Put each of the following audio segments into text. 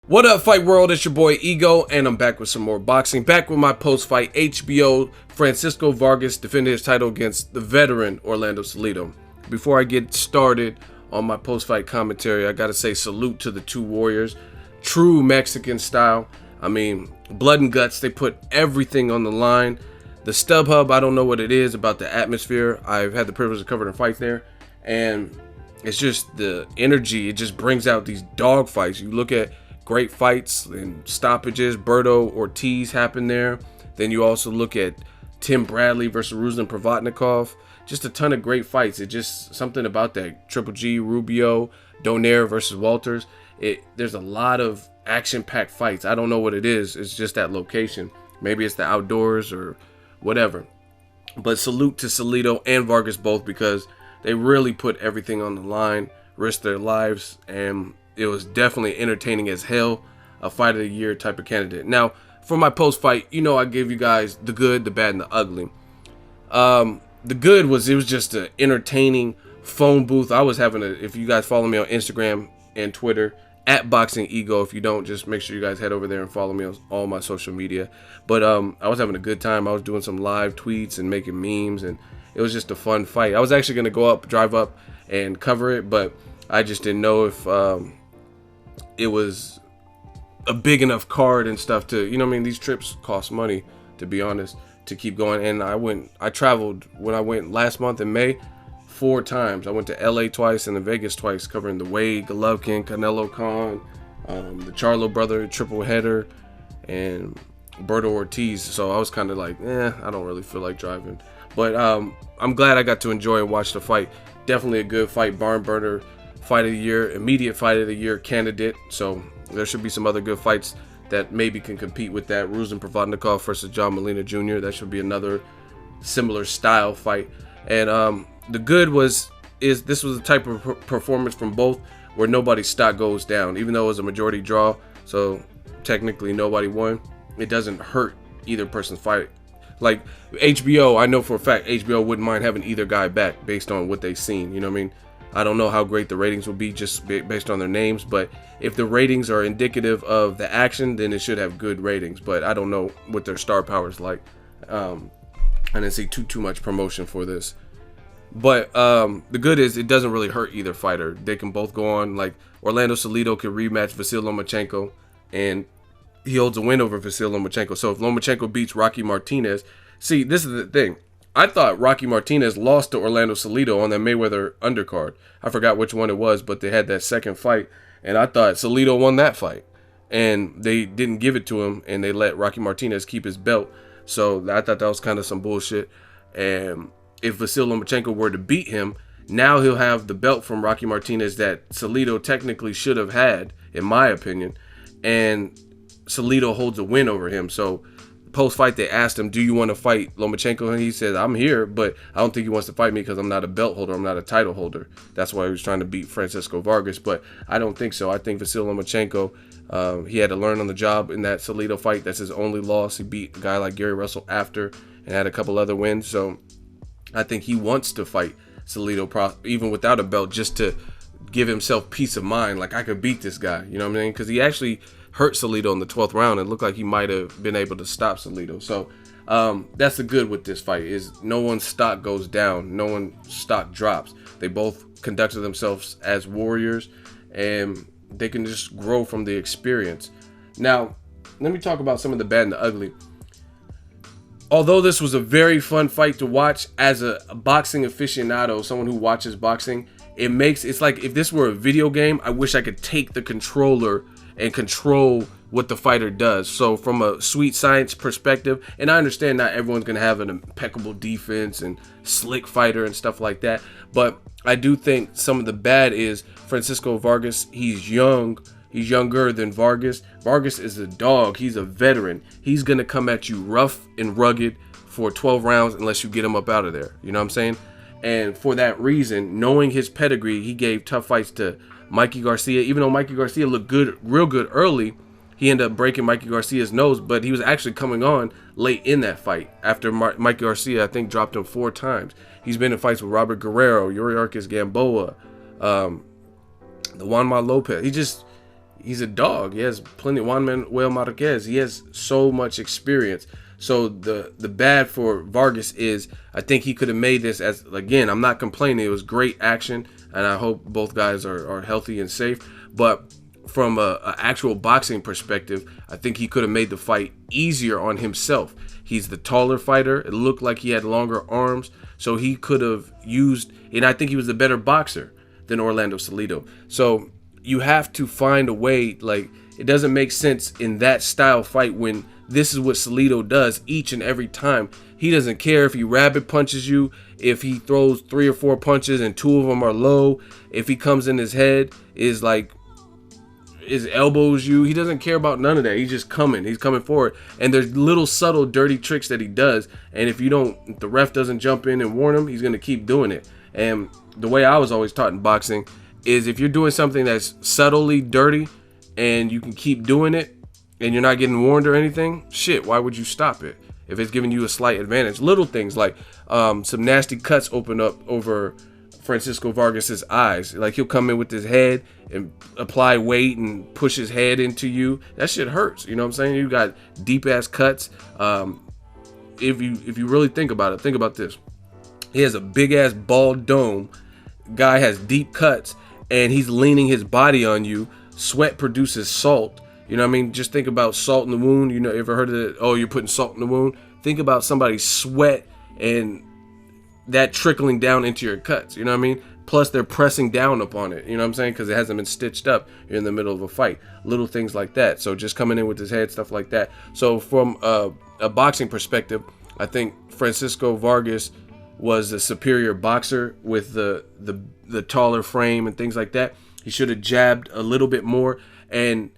What up, Fight World? It's your boy Ego, and I'm back with some more boxing. Back with my post-fight HBO. Francisco Vargas defended his title against the veteran Orlando Salido. Before I get started on my post-fight commentary, I gotta say salute to the two warriors. True Mexican style. I mean, blood and guts. They put everything on the line. The StubHub, I don't know what it is about the atmosphere. I've had the privilege of covering a fight there, and it's just the energy. It just brings out these dog fights. You look at great fights and stoppages. Berto Ortiz happened there. Then you also look at Tim Bradley versus Ruslan Provodnikov. Just a ton of great fights. It's just something about that. Triple G, Rubio, Donaire versus Walters. There's a lot of action-packed fights. I don't know what it is. It's just that location. Maybe it's the outdoors or whatever. But salute to Salido and Vargas both, because they really put everything on the line, risked their lives, and it was definitely entertaining as hell. A fight of the year type of candidate. Now, for my post-fight, you know I give you guys the good, the bad, and the ugly. The good was it was just an entertaining phone booth. I was having if you guys follow me on Instagram and Twitter, at BOXINGEGO. If you don't, just make sure you guys head over there and follow me on all my social media. But I was having a good time. I was doing some live tweets and making memes, and it was just a fun fight. I was actually going to drive up and cover it, but I just didn't know if it was a big enough card and stuff to, you know what I mean? These trips cost money, to be honest, to keep going. And I traveled when I went last month in May 4 times. I went to LA twice and then Vegas twice, covering the Wade, Golovkin, Canelo Khan, the Charlo brother triple header, and Berto Ortiz. So I was kind of like, I don't really feel like driving. But I'm glad I got to enjoy and watch the fight. Definitely a good fight, barn burner, fight of the year, immediate fight of the year candidate. So there should be some other good fights that maybe can compete with that. Ruslan Provodnikov versus John Molina Jr. That should be another similar style fight. And the good is this was a type of performance from both where nobody's stock goes down, even though it was a majority draw. So technically nobody won. It doesn't hurt either person's fight. Like HBO, I know for a fact HBO wouldn't mind having either guy back based on what they've seen. You know what I mean? I don't know how great the ratings will be just based on their names, but if the ratings are indicative of the action, then it should have good ratings. But I don't know what their star power is like. I didn't see too much promotion for this. But the good is it doesn't really hurt either fighter. They can both go on. Like Orlando Salido could rematch Vasyl Lomachenko, and he holds a win over Vasyl Lomachenko. So if Lomachenko beats Rocky Martinez, see, this is the thing. I thought Rocky Martinez lost to Orlando Salido on that Mayweather undercard. I forgot which one it was, but they had that second fight, and I thought Salido won that fight. And they didn't give it to him, and they let Rocky Martinez keep his belt. So I thought that was kind of some bullshit. And if Vasyl Lomachenko were to beat him, now he'll have the belt from Rocky Martinez that Salido technically should have had, in my opinion. And Salido holds a win over him. So post-fight, they asked him, do you want to fight Lomachenko? And he said, I'm here, but I don't think he wants to fight me because I'm not a belt holder. I'm not a title holder. That's why he was trying to beat Francisco Vargas, but I don't think so. I think Vasyl Lomachenko, he had to learn on the job in that Salido fight. That's his only loss. He beat a guy like Gary Russell after and had a couple other wins. So I think he wants to fight Salido even without a belt, just to give himself peace of mind. Like, I could beat this guy, you know what I mean? Because he actually hurt Salido in the 12th round and looked like he might have been able to stop Salido. So that's the good with this fight, is no one's stock goes down, no one's stock drops. They both conducted themselves as warriors, and they can just grow from the experience. Now, let me talk about some of the bad and the ugly. Although this was a very fun fight to watch, as a boxing aficionado, someone who watches boxing, it's like if this were a video game, I wish I could take the controller and control what the fighter does. So from a sweet science perspective, and I understand not everyone's going to have an impeccable defense and slick fighter and stuff like that, but I do think some of the bad is Francisco Vargas. He's young. He's younger than Vargas. Vargas is a dog. He's a veteran. He's going to come at you rough and rugged for 12 rounds unless you get him up out of there. You know what I'm saying? And for that reason, knowing his pedigree, he gave tough fights to Mikey Garcia. Even though Mikey Garcia looked good, real good early, he ended up breaking Mikey Garcia's nose, but he was actually coming on late in that fight after Mikey Garcia, I think, dropped him 4 times. He's been in fights with Robert Guerrero, Yuriorkis Gamboa, the Juanma Lopez. he's a dog. He has plenty. Juan Manuel Marquez, he has so much experience. So the bad for Vargas is, I think he could have made this as, again, I'm not complaining. It was great action, and I hope both guys are healthy and safe. But from a actual boxing perspective, I think he could have made the fight easier on himself. He's the taller fighter. It looked like he had longer arms, so he could have used, and I think he was the better boxer than Orlando Salido. So you have to find a way, like, it doesn't make sense in that style fight when this is what Salido does each and every time. He doesn't care if he rabbit punches you, if he throws 3 or 4 punches and 2 of them are low, if he comes in his head, is like, his elbows you. He doesn't care about none of that. He's just coming. He's coming forward. And there's little subtle dirty tricks that he does. And if the ref doesn't jump in and warn him, he's going to keep doing it. And the way I was always taught in boxing is, if you're doing something that's subtly dirty and you can keep doing it and you're not getting warned or anything, shit, why would you stop it if it's giving you a slight advantage? Little things like some nasty cuts open up over Francisco Vargas's eyes. Like, he'll come in with his head and apply weight and push his head into you. That shit hurts. You know what I'm saying? You got deep ass cuts. If you really think about it, think about this. He has a big ass bald dome. Guy has deep cuts, and he's leaning his body on you. Sweat produces salt. You know what I mean? Just think about salt in the wound. You know, ever heard of it? Oh, you're putting salt in the wound. Think about somebody's sweat and that trickling down into your cuts. You know what I mean? Plus, they're pressing down upon it. You know what I'm saying? Because it hasn't been stitched up. You're in the middle of a fight. Little things like that. So just coming in with his head, stuff like that. So from a boxing perspective, I think Francisco Vargas was a superior boxer with the taller frame and things like that. He should have jabbed a little bit more, and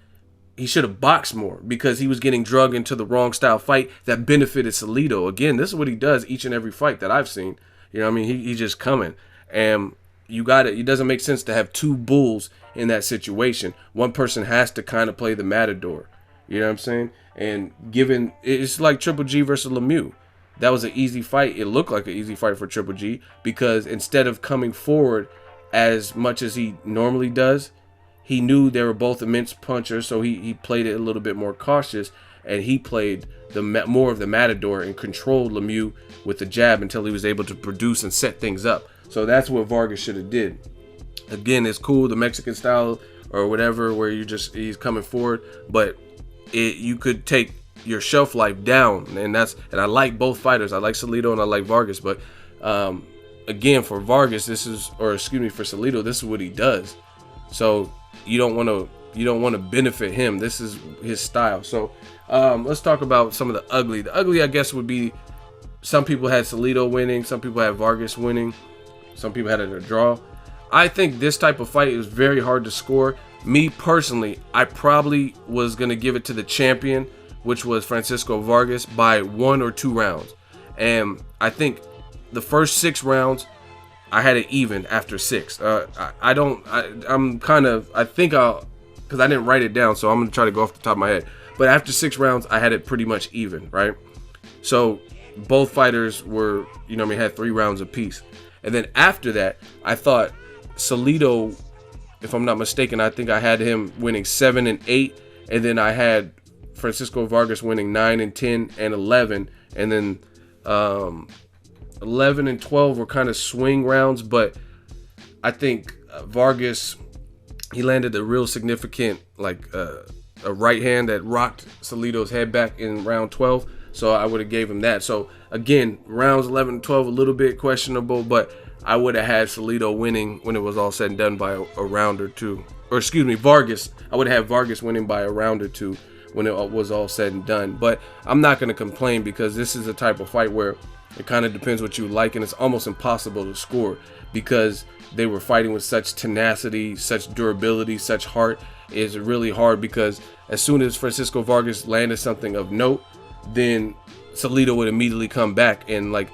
he should have boxed more, because he was getting drugged into the wrong style fight that benefited Salido. Again, this is what he does each and every fight that I've seen. You know what I mean? He's just coming. And you got it. It doesn't make sense to have 2 bulls in that situation. One person has to kind of play the matador. You know what I'm saying? And given, it's like Triple G versus Lemieux. That was an easy fight. It looked like an easy fight for Triple G, because instead of coming forward as much as he normally does, he knew they were both immense punchers, so he played it a little bit more cautious, and he played more of the matador and controlled Lemieux with the jab until he was able to produce and set things up. So that's what Vargas should have did. Again, it's cool, the Mexican style or whatever, where he's coming forward, but you could take your shelf life down, and I like both fighters. I like Salido and I like Vargas, but again, for Vargas, for Salido, this is what he does. So you don't want to benefit him. This is his style. So let's talk about some of the ugly. The ugly, I guess, would be, some people had Salido winning, some people had Vargas winning, some people had it a draw. I think this type of fight is very hard to score. Me personally, I probably was going to give it to the champion, which was Francisco Vargas, by 1 or 2 rounds. And I think the first 6 rounds, I had it even after 6. Because I didn't write it down, so I'm going to try to go off the top of my head. But after 6 rounds, I had it pretty much even, right? So both fighters were, had 3 rounds apiece. And then after that, I thought Salido, if I'm not mistaken, I think I had him winning 7 and 8. And then I had Francisco Vargas winning 9 and 10 and 11. And then 11 and 12 were kind of swing rounds, but I think Vargas, he landed a real significant, a right hand that rocked Salido's head back in round 12. So I would have gave him that. So again, rounds 11 and 12, a little bit questionable, but I would have had Salido winning when it was all said and done by a round or 2. Or excuse me, Vargas. I would have had Vargas winning by a round or 2 when it was all said and done. But I'm not going to complain, because this is a type of fight where it kind of depends what you like, and it's almost impossible to score, because they were fighting with such tenacity, such durability, such heart. It's really hard, because as soon as Francisco Vargas landed something of note, then Salido would immediately come back, and like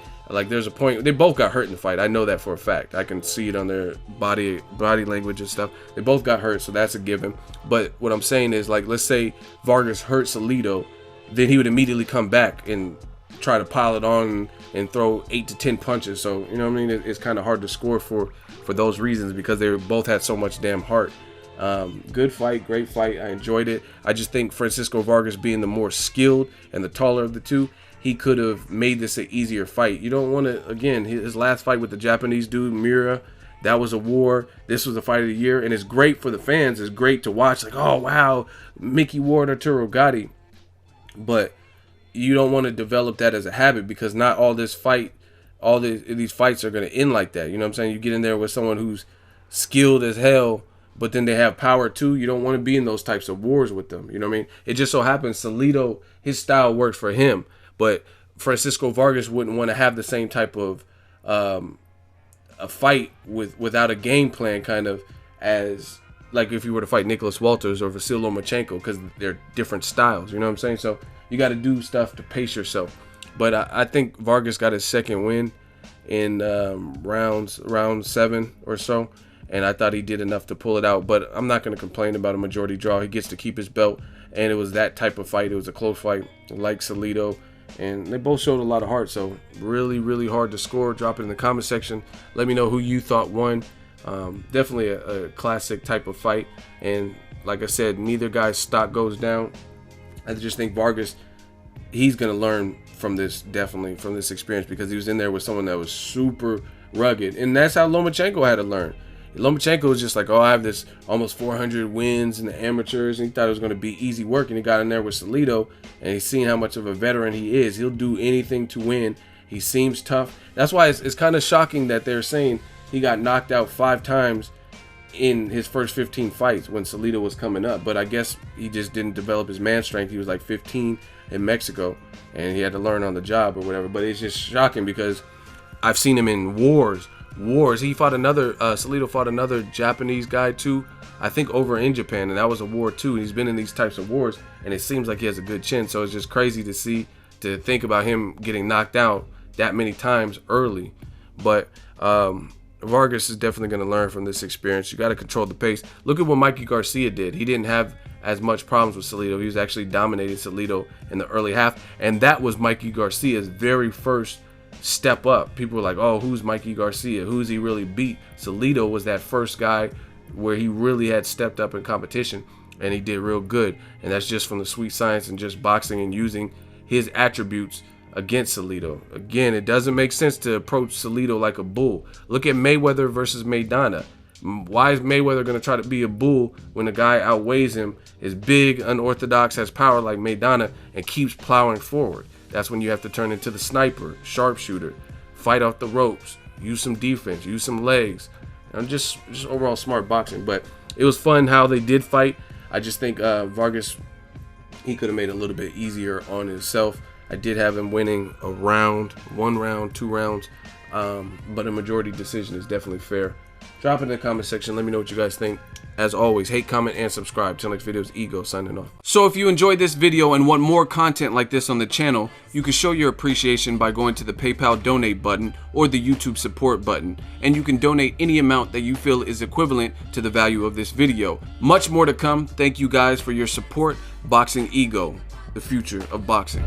there's a point, they both got hurt in the fight. I know that for a fact. I can see it on their body language and stuff. They both got hurt, so that's a given. But what I'm saying is, let's say Vargas hurt Salido, then he would immediately come back and try to pile it on and throw 8 to 10 punches. So, you know what I mean? It's kind of hard to score for those reasons, because they both had so much damn heart. Good fight, great fight. I enjoyed it. I just think Francisco Vargas, being the more skilled and the taller of the two, he could have made this an easier fight. You don't want to, again, his last fight with the Japanese dude, Miura, that was a war. This was the fight of the year, and it's great for the fans. It's great to watch, like, oh, wow, Mickey Ward, Arturo Gatti. But you don't want to develop that as a habit, because not all these fights are going to end like that. You know what I'm saying? You get in there with someone who's skilled as hell, but then they have power too. You don't want to be in those types of wars with them. You know what I mean? It just so happens Salido, his style works for him, but Francisco Vargas wouldn't want to have the same type of a fight without a game plan, kind of, as like if you were to fight Nicholas Walters or Vasyl Lomachenko, because they're different styles. You know what I'm saying? So you got to do stuff to pace yourself. But I think Vargas got his second win in round 7 or so, and I thought he did enough to pull it out. But I'm not going to complain about a majority draw. He gets to keep his belt, and it was that type of fight. It was a close fight, like Salido, and they both showed a lot of heart. So really, really hard to score. Drop it in the comment section. Let me know who you thought won. Definitely a classic type of fight, and like I said, neither guy's stock goes down. I just think Vargas, he's going to learn from this, definitely from this experience, because he was in there with someone that was super rugged, and that's how Lomachenko had to learn. Lomachenko was just like, oh, I have this almost 400 wins in the amateurs, and he thought it was going to be easy work, and he got in there with Salido, and he's seen how much of a veteran he is. He'll do anything to win. He seems tough. That's why it's kind of shocking that they're saying he got knocked out 5 times in his first 15 fights when Salido was coming up. But I guess he just didn't develop his man strength. He was like 15 in Mexico, and he had to learn on the job or whatever. But it's just shocking, because I've seen him in wars. He fought another, Salido fought another Japanese guy too, I think over in Japan, and that was a war too. He's been in these types of wars, and it seems like he has a good chin. So it's just crazy to think about him getting knocked out that many times early. But Vargas is definitely going to learn from this experience. You got to control the pace. Look at what Mikey Garcia did. He didn't have as much problems with Salido. He was actually dominating Salido in the early half, and that was Mikey Garcia's very first step up. People were like, oh, who's Mikey Garcia? Who's he really beat? Salido was that first guy where he really had stepped up in competition, and he did real good. And that's just from the sweet science and just boxing and using his attributes against Salido. Again, it doesn't make sense to approach Salido like a bull. Look at Mayweather versus Maidana. Why is Mayweather going to try to be a bull when the guy outweighs him, is big, unorthodox, has power like Maidana, and keeps plowing forward? That's when you have to turn into the sniper, sharpshooter, fight off the ropes, use some defense, use some legs, and just overall smart boxing. But it was fun how they did fight. I just think Vargas, he could have made it a little bit easier on himself. I did have him winning a round, 1 round, 2 rounds, but a majority decision is definitely fair. Drop it in the comment section. Let me know what you guys think. As always, hate, comment, and subscribe. Till next videos, Ego signing off. So if you enjoyed this video and want more content like this on the channel, you can show your appreciation by going to the PayPal donate button or the YouTube support button, and you can donate any amount that you feel is equivalent to the value of this video. Much more to come. Thank you guys for your support. Boxing Ego, the future of boxing.